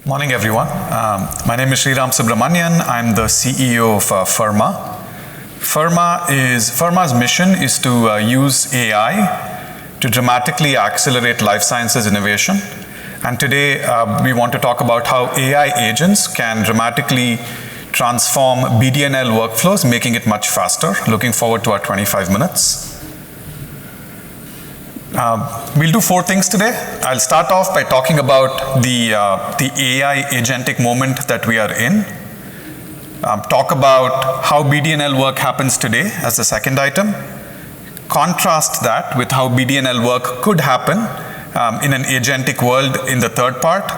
Morning, everyone. My name is Sriram Subramanian. I'm the CEO of Ferma. Ferma's mission is to use AI to dramatically accelerate life sciences innovation. And today, we want to talk about how AI agents can dramatically transform BD&L workflows, making it much faster. Looking forward to our 25 minutes. We'll do 4 things today. I'll start off by talking about the AI agentic moment that we are in. Talk about how BD&L work happens today as the second item. Contrast that with how BD&L work could happen in an agentic world in the third part.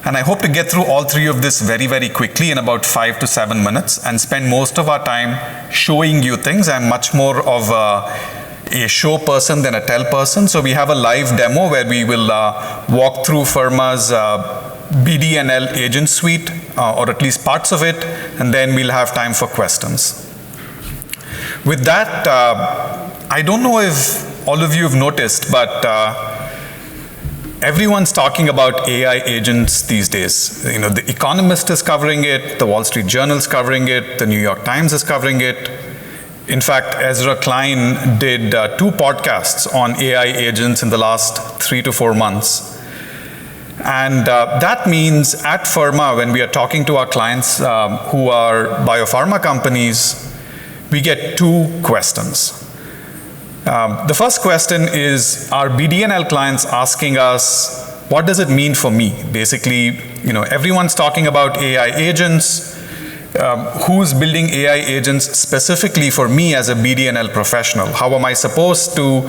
And I hope to get through all 3 of this very, very quickly in about 5 to 7 minutes and spend most of our time showing you things. I'm much more of a show person than a tell person. So we have a live demo where we will walk through Ferma's BD&L agent suite, or at least parts of it, and then we'll have time for questions. With that, I don't know if all of you have noticed, but everyone's talking about AI agents these days. You know, The Economist is covering it, the Wall Street Journal is covering it, the New York Times is covering it. In fact, Ezra Klein did 2 podcasts on AI agents in the last 3 to 4 months. And that means at Ferma, when we are talking to our clients who are biopharma companies, we get 2 questions. The first question is, are BD&L clients asking us, what does it mean for me? Basically, everyone's talking about AI agents. Who's building AI agents specifically for me as a BD&L professional? How am I supposed to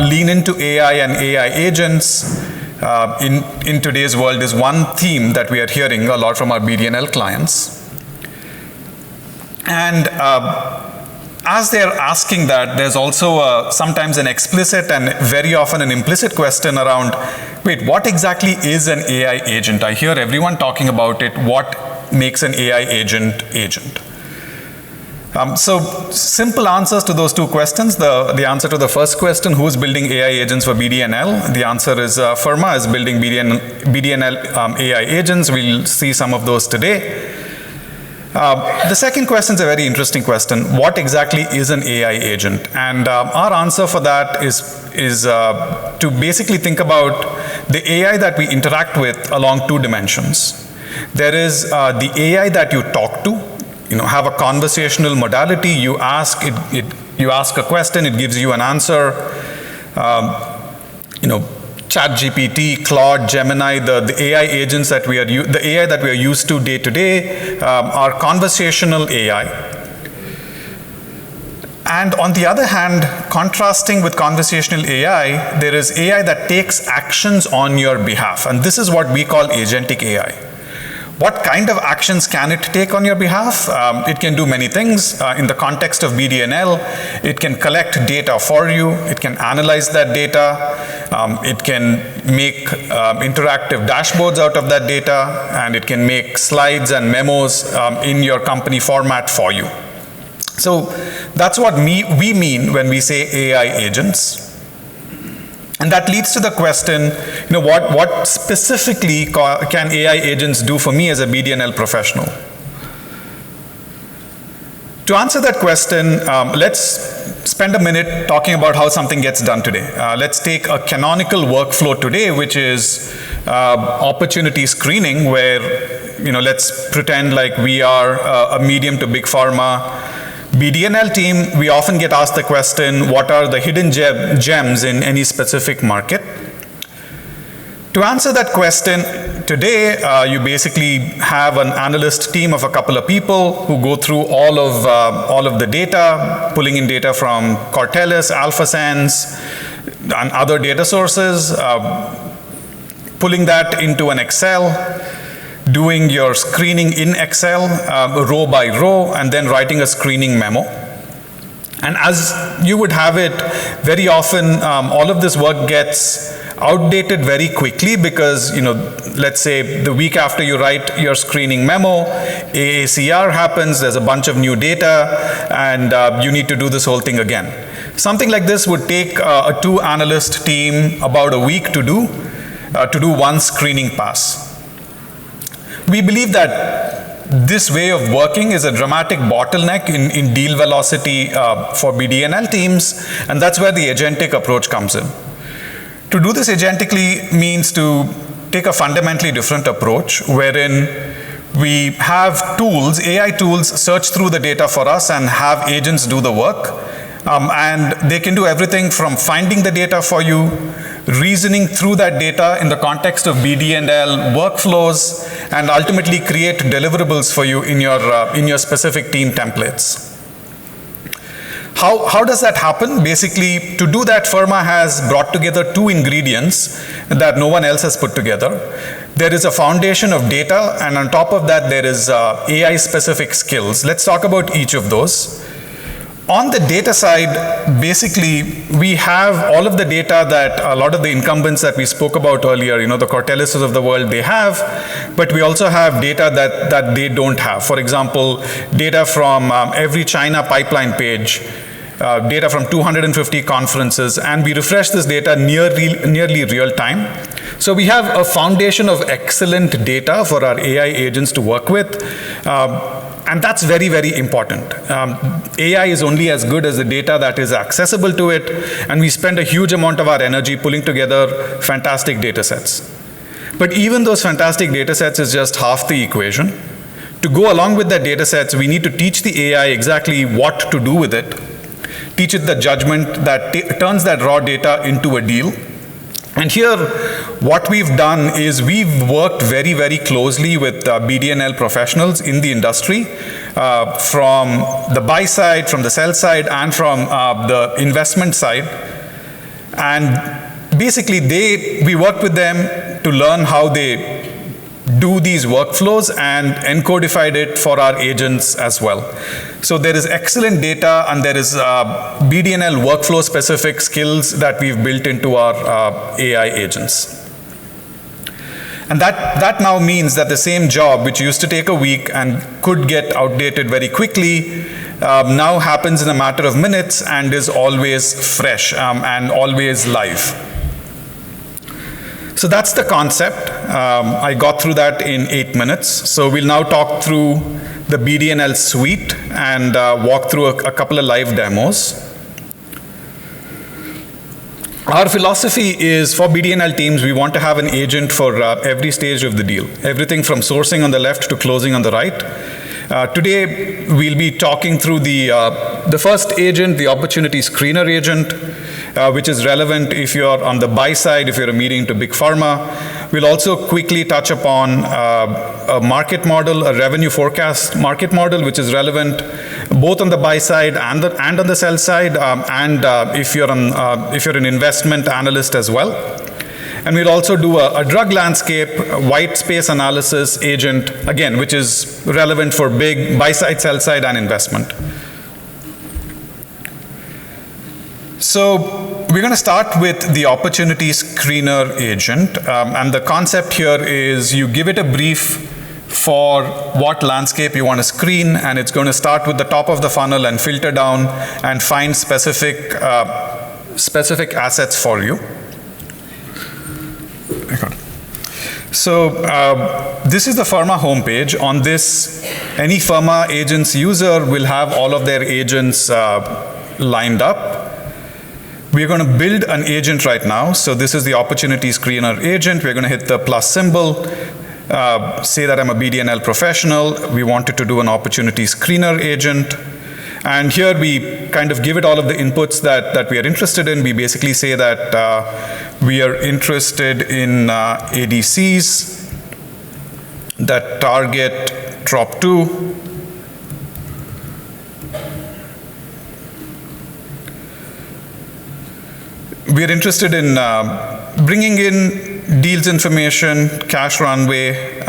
lean into AI and AI agents in today's world is one theme that we are hearing a lot from our BD&L clients. And as they're asking that, there's also sometimes an explicit and very often an implicit question around, wait, what exactly is an AI agent? I hear everyone talking about it. What makes an AI agent? So simple answers to those 2 questions. The answer to the first question, who's building AI agents for BD&L? The answer is Ferma is building BD&L AI agents. We'll see some of those today. The second question is a very interesting question. What exactly is an AI agent? And our answer for that is to basically think about the AI that we interact with along 2 dimensions. There is the AI that you talk to, have a conversational modality. You ask a question, it gives you an answer. ChatGPT, Claude, Gemini, the AI agents that the AI that we are used to day to day are conversational AI. And on the other hand, contrasting with conversational AI, there is AI that takes actions on your behalf. And this is what we call agentic AI. What kind of actions can it take on your behalf? It can do many things. In the context of BD&L, it can collect data for you. It can analyze that data. It can make interactive dashboards out of that data, and it can make slides and memos in your company format for you. So that's what we mean when we say AI agents. And that leads to the question, what specifically can AI agents do for me as a BD&L professional? To answer that question, let's spend a minute talking about how something gets done today. Let's take a canonical workflow today, which is opportunity screening, where, let's pretend like we are a medium to big pharma BD&L team. We often get asked the question, what are the hidden gems in any specific market? To answer that question, today you basically have an analyst team of a couple of people who go through all of the data, pulling in data from Cortellis, AlphaSense, and other data sources, pulling that into an Excel, doing your screening in Excel, row by row, and then writing a screening memo. And as you would have it, very often all of this work gets outdated very quickly because, let's say the week after you write your screening memo, AACR happens, there's a bunch of new data, and you need to do this whole thing again. Something like this would take a 2-analyst team about a week to do one screening pass. We believe that this way of working is a dramatic bottleneck in deal velocity for BD&L teams, and that's where the agentic approach comes in. To do this agentically means to take a fundamentally different approach, wherein we have tools, AI tools, search through the data for us and have agents do the work. And they can do everything from finding the data for you, reasoning through that data in the context of BD&L workflows, and ultimately create deliverables for you in your specific team templates. How does that happen? Basically, to do that, Ferma has brought together two ingredients that no one else has put together. There is a foundation of data, and on top of that, there is AI-specific skills. Let's talk about each of those. On the data side, basically, we have all of the data that a lot of the incumbents that we spoke about earlier, the Cortellises of the world, they have, but we also have data that they don't have. For example, data from every China pipeline page, data from 250 conferences, and we refresh this data nearly real time. So we have a foundation of excellent data for our AI agents to work with. And that's very, very important. AI is only as good as the data that is accessible to it, and we spend a huge amount of our energy pulling together fantastic data sets. But even those fantastic data sets is just half the equation. To go along with that data sets, we need to teach the AI exactly what to do with it, teach it the judgment that turns that raw data into a deal. And here, what we've done is we've worked very, very closely with BD&L professionals in the industry, from the buy side, from the sell side, and from the investment side. And basically, we worked with them to learn how they do these workflows and encodified it for our agents as well. So there is excellent data, and there is BD&L workflow-specific skills that we've built into our AI agents. And that now means that the same job, which used to take a week and could get outdated very quickly, now happens in a matter of minutes and is always fresh and always live. So that's the concept. I got through that in 8 minutes. So we'll now talk through the BD&L suite and walk through a couple of live demos. Our philosophy is, for BD&L teams, we want to have an agent for every stage of the deal, everything from sourcing on the left to closing on the right. Today, we'll be talking through the first agent, the opportunity screener agent, which is relevant if you're on the buy side, if you're a meeting to big pharma. We'll also quickly touch upon a market model, a revenue forecast market model, which is relevant both on the buy side and on the sell side, and if you're an investment analyst as well. And we'll also do a drug landscape, white space analysis agent, again, which is relevant for big buy side, sell side, and investment. So we're going to start with the opportunity screener agent. And the concept here is you give it a brief for what landscape you want to screen, and it's going to start with the top of the funnel and filter down and find specific assets for you. So this is the Ferma homepage. On this, any Ferma agents user will have all of their agents lined up. We're going to build an agent right now. So this is the opportunity screener agent. We're going to hit the plus symbol, say that I'm a BD&L professional. We wanted to do an opportunity screener agent. And here we kind of give it all of the inputs that we are interested in. We basically say that we are interested in ADCs that target TROP2. We are interested in bringing in deals information, cash runway,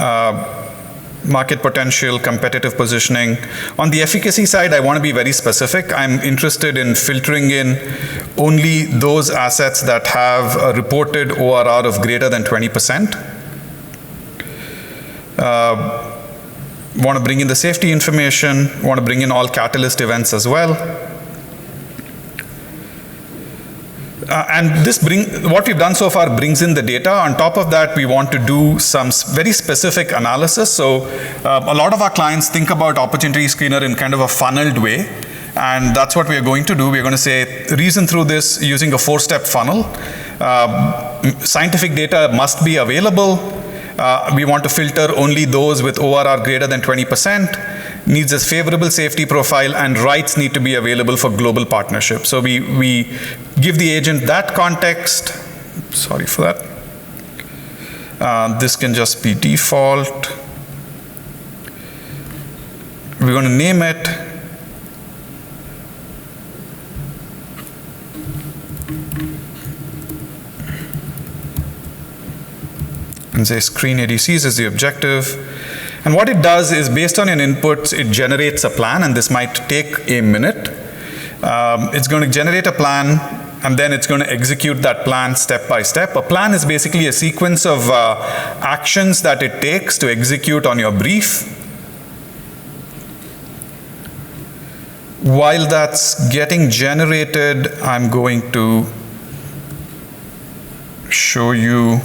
market potential, competitive positioning. On the efficacy side, I want to be very specific. I'm interested in filtering in only those assets that have a reported ORR of greater than 20%. Want to bring in the safety information, want to bring in all catalyst events as well. And what we've done so far brings in the data. On top of that, we want to do some very specific analysis. So a lot of our clients think about opportunity screener in kind of a funneled way. And that's what we are going to do. We're going to say, reason through this using a 4-step funnel. Scientific data must be available. We want to filter only those with ORR greater than 20%, needs a favorable safety profile, and rights need to be available for global partnership. So we give the agent that context. Sorry for that. This can just be default. We're going to name it. And say screen ADCs is the objective. And what it does is, based on your inputs, it generates a plan, and this might take a minute. It's going to generate a plan, and then it's going to execute that plan step by step. A plan is basically a sequence of actions that it takes to execute on your brief. While that's getting generated, I'm going to show you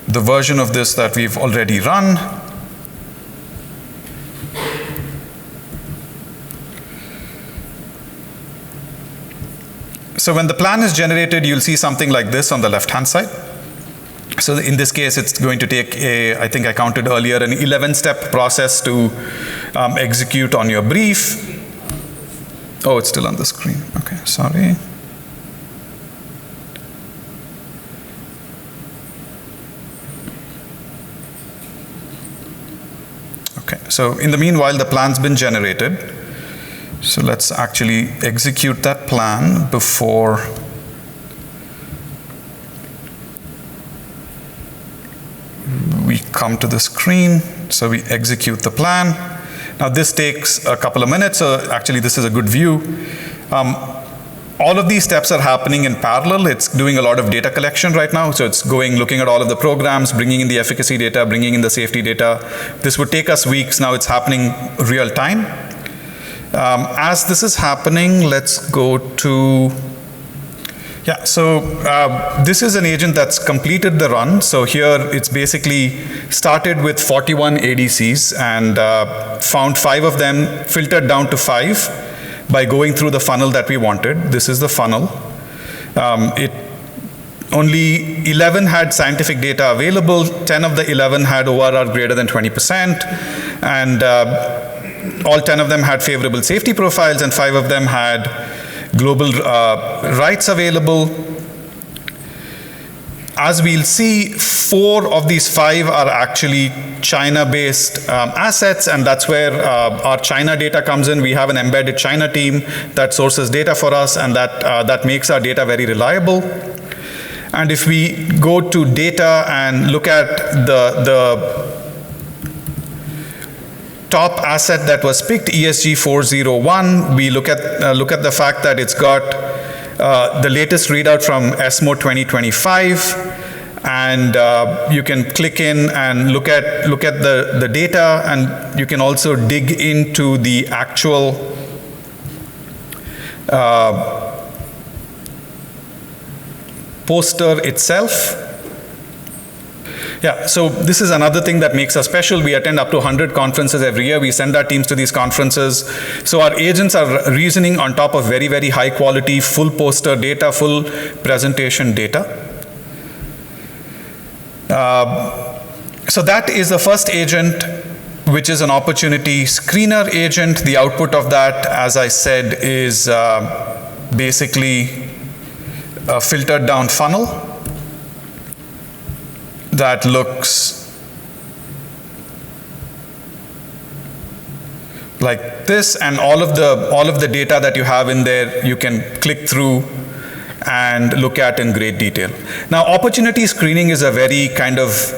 the version of this that we've already run. So when the plan is generated, you'll see something like this on the left-hand side. So in this case, it's going to take I think I counted earlier, an 11-step process to execute on your brief. Oh, it's still on the screen. Okay, sorry. Okay, so in the meanwhile, the plan's been generated. So let's actually execute that plan before we come to the screen. So we execute the plan. Now this takes a couple of minutes, so actually this is a good view. All of these steps are happening in parallel. It's doing a lot of data collection right now. So it's looking at all of the programs, bringing in the efficacy data, bringing in the safety data. This would take us weeks. Now it's happening real time. As this is happening, let's go to, this is an agent that's completed the run. So here it's basically started with 41 ADCs and found 5 of them, filtered down to 5 by going through the funnel that we wanted. This is the funnel. Only 11 had scientific data available, 10 of the 11 had ORR greater than 20%, and all 10 of them had favorable safety profiles, and 5 of them had global rights available. As we'll see, 4 of these 5 are actually China-based assets, and that's where our China data comes in. We have an embedded China team that sources data for us, and that makes our data very reliable. And if we go to data and look at the top asset that was picked, ESG 401, we look at the fact that it's got the latest readout from ESMO 2025, and you can click in and look at the data, and you can also dig into the actual poster itself. Yeah, so this is another thing that makes us special. We attend up to 100 conferences every year. We send our teams to these conferences. So our agents are reasoning on top of very, very high quality, full poster data, full presentation data. So that is the first agent, which is an opportunity screener agent. The output of that, as I said, is basically a filtered down funnel that looks like this, and all of the data that you have in there you can click through and look at in great detail. Now, opportunity screening is a very kind of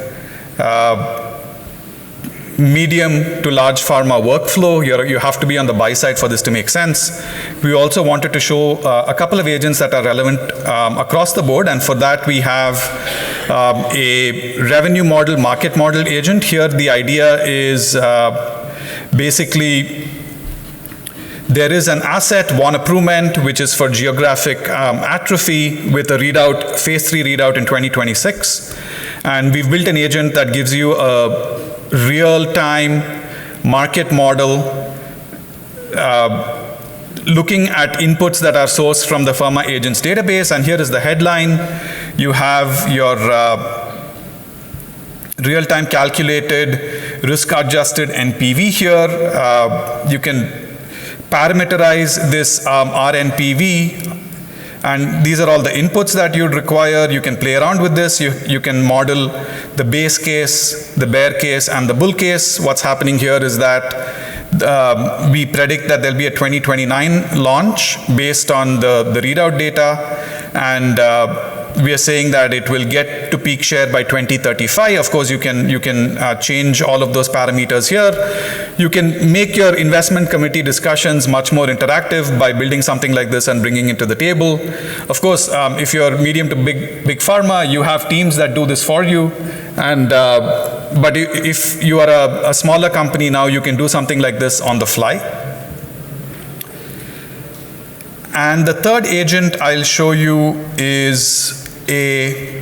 medium to large pharma workflow. You have to be on the buy side for this to make sense. We also wanted to show a couple of agents that are relevant across the board, and for that we have a revenue model, market model agent. Here the idea is basically There is an asset, vonaprument, which is for geographic atrophy with a readout, phase 3 readout in 2026. And we've built an agent that gives you a real-time market model looking at inputs that are sourced from the Ferma agents database. And here is the headline. You have your real-time calculated risk-adjusted NPV here. You can parameterize this RNPV, and these are all the inputs that you'd require. You can play around with this. You can model the base case, the bear case, and the bull case. What's happening here is that we predict that there'll be a 2029 launch based on the readout data, and we are saying that it will get to peak share by 2035. Of course, you can change all of those parameters here. You can make your investment committee discussions much more interactive by building something like this and bringing it to the table. Of course, if you're medium to big pharma, you have teams that do this for you. And but if you are a smaller company now, you can do something like this on the fly. And the third agent I'll show you is a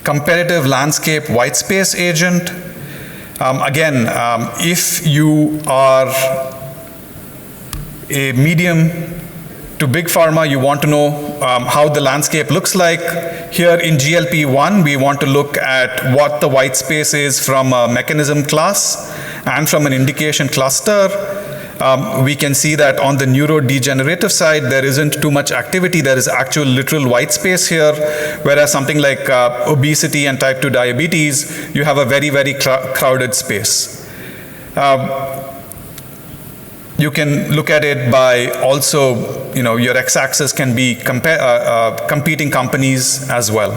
competitive landscape white space agent. Again, if you are a medium to big pharma, you want to know how the landscape looks like. Here in GLP-1, we want to look at what the white space is from a mechanism class and from an indication cluster. We can see that on the neurodegenerative side, there isn't too much activity. There is actual literal white space here, whereas something like obesity and type 2 diabetes, you have a very, very crowded space. You can look at it by also, your x-axis can be competing companies as well.